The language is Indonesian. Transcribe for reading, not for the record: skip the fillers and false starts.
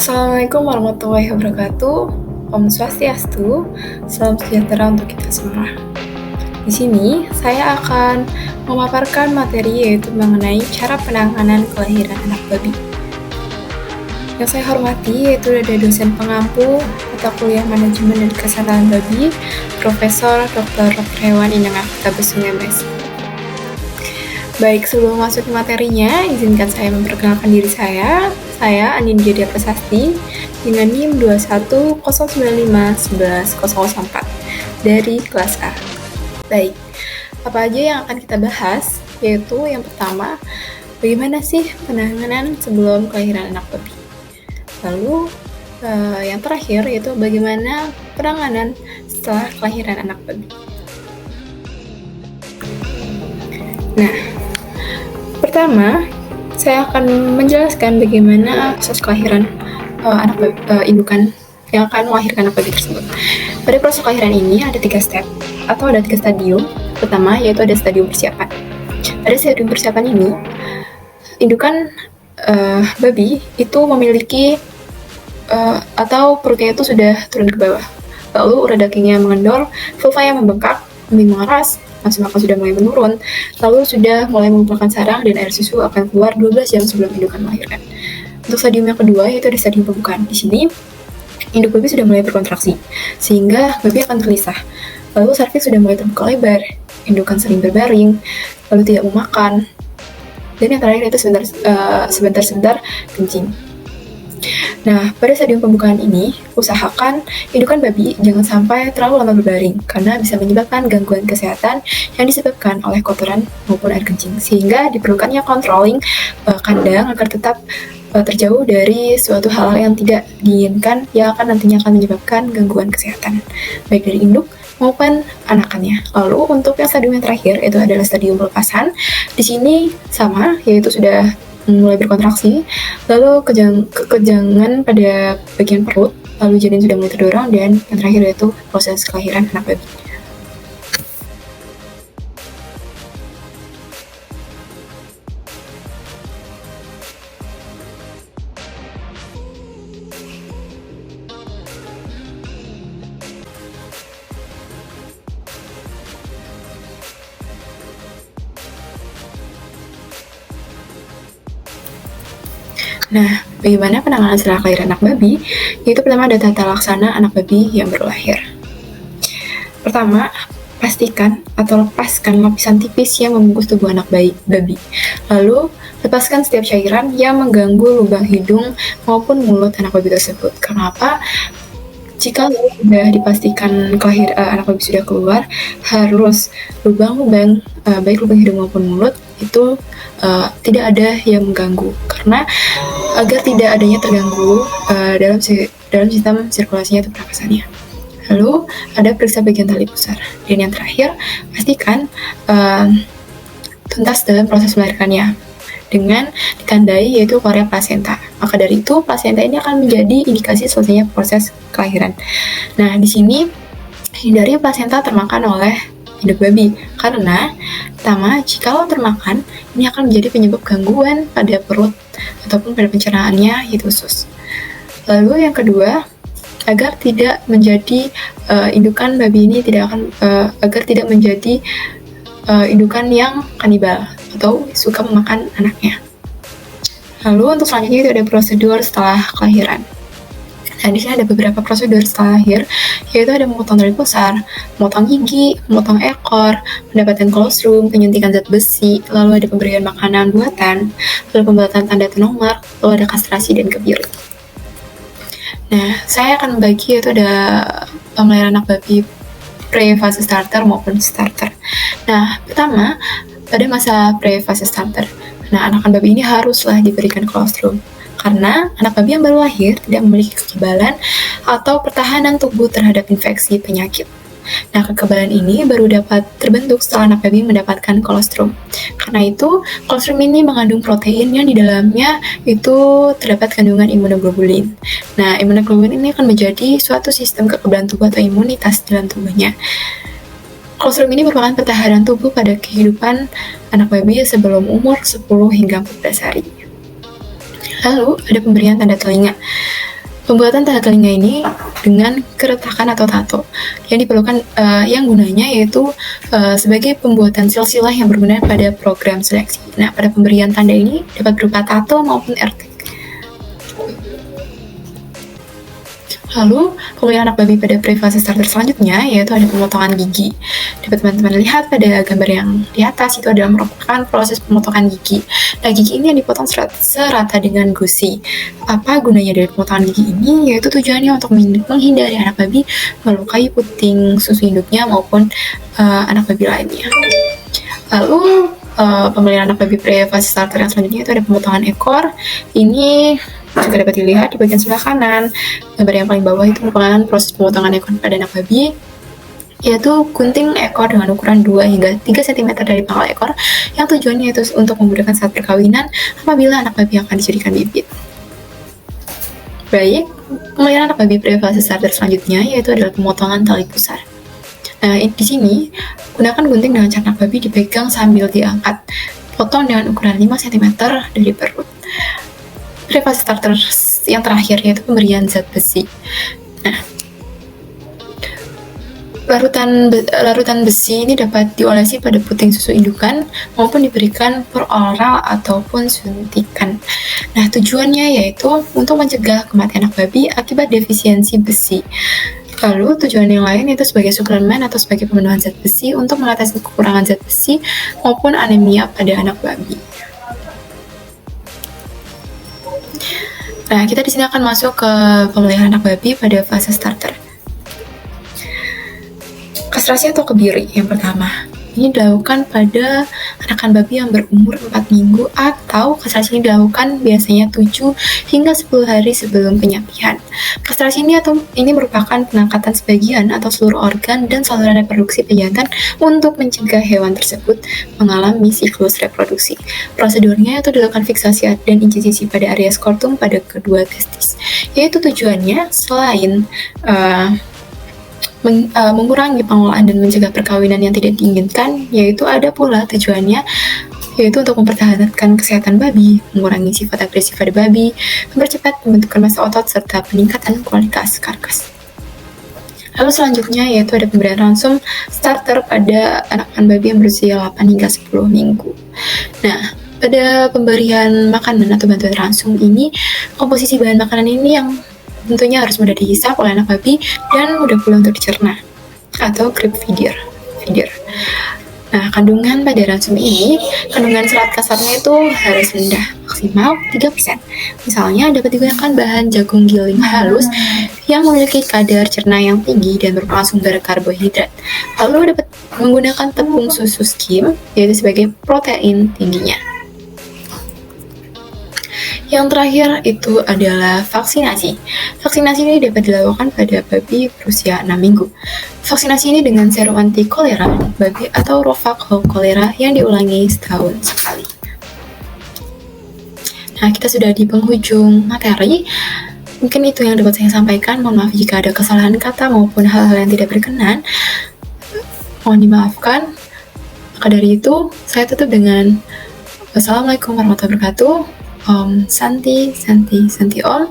Assalamualaikum warahmatullahi wabarakatuh. Om Swastiastu. Salam sejahtera untuk kita semua. Di sini saya akan memaparkan materi yaitu mengenai cara penanganan kelahiran anak babi. Yang saya hormati yaitu ada dosen pengampu mata kuliah manajemen dan kesehatan babi, Profesor Dr. Hewan Ineng Afita Besung MS. Baik, sebelum masuk ke materinya, izinkan saya memperkenalkan diri saya. Saya Anindya Prasasti dengan NIM 210951104 dari kelas A. Baik, apa aja yang akan kita bahas? Yaitu yang pertama, bagaimana sih penanganan sebelum kelahiran anak babi? Lalu yang terakhir yaitu bagaimana penanganan setelah kelahiran anak babi. Nah, pertama, saya akan menjelaskan bagaimana proses kelahiran indukan yang akan melahirkan anak babi tersebut. Pada proses kelahiran ini ada 3 step atau ada 3 stadium. Pertama yaitu ada stadium persiapan. Pada stadium persiapan ini, indukan babi itu memiliki atau perutnya itu sudah turun ke bawah. Lalu urat dagingnya mengendor, vulvanya membengkak, kembing mengeras, nafsu makan sudah mulai menurun, lalu sudah mulai mengumpulkan sarang dan air susu akan keluar 12 jam sebelum indukan melahirkan. Untuk stadium yang kedua yaitu ada stadium pembukaan. Di sini induk babi sudah mulai berkontraksi sehingga babi akan terlisah. Lalu serviks sudah mulai terbuka lebar, indukan sering berbaring, lalu tidak mau makan. Dan yang terakhir itu sebentar kencing. Nah, pada stadium pembukaan ini, usahakan indukan babi jangan sampai terlalu lama berbaring, karena bisa menyebabkan gangguan kesehatan yang disebabkan oleh kotoran maupun air kencing, sehingga diperlukannya controlling kandang agar tetap terjauh dari suatu hal yang tidak diinginkan yang nantinya akan menyebabkan gangguan kesehatan, baik dari induk maupun anakannya. Lalu untuk yang stadium yang terakhir, itu adalah stadium pelepasan. Di sini sama, yaitu sudah mulai berkontraksi, lalu kekenjangan pada bagian perut, lalu janin sudah mulai terdorong, dan yang terakhir yaitu proses kelahiran anak babi. Nah, bagaimana penanganan setelah kelahiran anak babi? Yaitu pertama ada tata laksana anak babi yang baru lahir. Pertama, pastikan atau lepaskan lapisan tipis yang membungkus tubuh anak babi. Lalu, lepaskan setiap cairan yang mengganggu lubang hidung maupun mulut anak babi tersebut. Kenapa? Jika sudah dipastikan anak babi sudah keluar, harus lubang-lubang, baik lubang hidung maupun mulut, itu tidak ada yang mengganggu, karena agar tidak adanya terganggu dalam sistem sirkulasinya atau pernapasannya. Lalu ada periksa bagian tali pusar. Dan yang terakhir, pastikan tuntas dalam proses melahirkannya dengan ditandai yaitu keluarnya plasenta. Maka dari itu plasenta ini akan menjadi indikasi selesainya proses kelahiran. Nah, di sini hindari plasenta termakan oleh induk babi, karena pertama, jika termakan, ini akan menjadi penyebab gangguan pada perut ataupun pada pencernaannya, yaitu usus. Lalu yang kedua, agar tidak menjadi indukan babi ini agar tidak menjadi indukan yang kanibal atau suka memakan anaknya. Lalu untuk selanjutnya itu ada prosedur setelah kelahiran. Nah, di sini ada beberapa prosedur setelah lahir, yaitu ada memotong tali pusar, memotong gigi, memotong ekor, mendapatkan kolostrum, penyuntikan zat besi, lalu ada pemberian makanan buatan, lalu pembuatan tanda tenomor, lalu ada kastrasi dan kebiri. Nah, saya akan membagi yaitu ada pemeliharaan anak babi pre-fase starter maupun starter. Nah, pertama, pada masa pre-fase starter, nah anakan babi ini haruslah diberikan kolostrum, karena anak babi yang baru lahir tidak memiliki kekebalan atau pertahanan tubuh terhadap infeksi penyakit. Nah, kekebalan ini baru dapat terbentuk setelah anak babi mendapatkan kolostrum. Karena itu, kolostrum ini mengandung protein yang di dalamnya itu terdapat kandungan imunoglobulin. Nah, imunoglobulin ini akan menjadi suatu sistem kekebalan tubuh atau imunitas dalam tubuhnya. Kolostrum ini merupakan pertahanan tubuh pada kehidupan anak babi sebelum umur 10 hingga 14 hari. Lalu ada pemberian tanda telinga. Pembuatan tahan telinga ini dengan keretakan atau tato yang diperlukan yang gunanya yaitu sebagai pembuatan silsilah yang berguna pada program seleksi. Nah, pada pemberian tanda ini dapat berupa tato maupun RT. Lalu, pemilihan anak babi pada privasi starter selanjutnya yaitu ada pemotongan gigi. Dapat teman-teman lihat pada gambar yang di atas itu adalah merupakan proses pemotongan gigi. Nah, gigi ini yang dipotong serata dengan gusi. Apa gunanya dari pemotongan gigi ini? Yaitu tujuannya untuk menghindari anak babi melukai puting susu induknya maupun anak babi lainnya. Lalu, pemilihan anak babi privasi starter yang selanjutnya itu ada pemotongan ekor. Ini juga dapat dilihat di bagian sebelah kanan. Gambar yang paling bawah itu merupakan proses pemotongan ekor pada anak babi, yaitu gunting ekor dengan ukuran 2 hingga 3 cm dari pangkal ekor, yang tujuannya itu untuk memudahkan saat perkawinan apabila anak babi akan dijadikan bibit. Baik, pemeliharaan anak babi privasi starter selanjutnya yaitu adalah pemotongan tali pusar. Nah, di sini gunakan gunting dengan cara anak babi dipegang sambil diangkat. Potong dengan ukuran 5 cm dari perut. Privasi starter yang terakhir yaitu pemberian zat besi. Nah, larutan besi ini dapat diolesi pada puting susu indukan maupun diberikan per oral ataupun suntikan. Nah, tujuannya yaitu untuk mencegah kematian anak babi akibat defisiensi besi. Lalu tujuan yang lain itu sebagai suplemen atau sebagai pemenuhan zat besi untuk mengatasi kekurangan zat besi maupun anemia pada anak babi. Nah, kita di sini akan masuk ke pemeliharaan anak babi pada fase starter. Kastrasi atau kebiri yang pertama. Ini dilakukan pada anakan babi yang berumur 4 minggu atau kastrasi ini dilakukan biasanya 7 hingga 10 hari sebelum penyapian. Kastrasi ini merupakan pengangkatan sebagian atau seluruh organ dan saluran reproduksi pejantan untuk mencegah hewan tersebut mengalami siklus reproduksi. Prosedurnya itu dilakukan fiksasi dan injisisi pada area skortum pada kedua testis. Yaitu tujuannya selain mengurangi pengelolaan dan mencegah perkawinan yang tidak diinginkan, yaitu ada pula tujuannya yaitu untuk mempertahankan kesehatan babi, mengurangi sifat agresif pada babi, mempercepat pembentukan massa otot, serta peningkatan kualitas karkas. Lalu selanjutnya yaitu ada pemberian ransum starter pada anakan babi yang berusia 8 hingga 10 minggu. Nah, pada pemberian makanan atau bantuan ransum ini, komposisi bahan makanan ini yang tentunya harus mudah dihisap oleh anak babi dan mudah pula untuk dicerna atau creep feeder. Nah, kandungan pada ransum ini, kandungan serat kasarnya itu harus rendah, maksimal 3%. Misalnya dapat digunakan bahan jagung giling halus yang memiliki kadar cerna yang tinggi dan merupakan sumber karbohidrat. Lalu dapat menggunakan tepung susu skim, yaitu sebagai protein tingginya. Yang terakhir itu adalah vaksinasi. Vaksinasi ini dapat dilakukan pada babi berusia 6 minggu. Vaksinasi ini dengan serum anti kolera babi atau Rovac kolera yang diulangi setahun sekali. Nah, kita sudah di penghujung materi. Mungkin itu yang dapat saya sampaikan. Mohon maaf jika ada kesalahan kata maupun hal-hal yang tidak berkenan. Mohon dimaafkan. Maka dari itu, saya tutup dengan wassalamualaikum warahmatullahi wabarakatuh. Om Santi Om.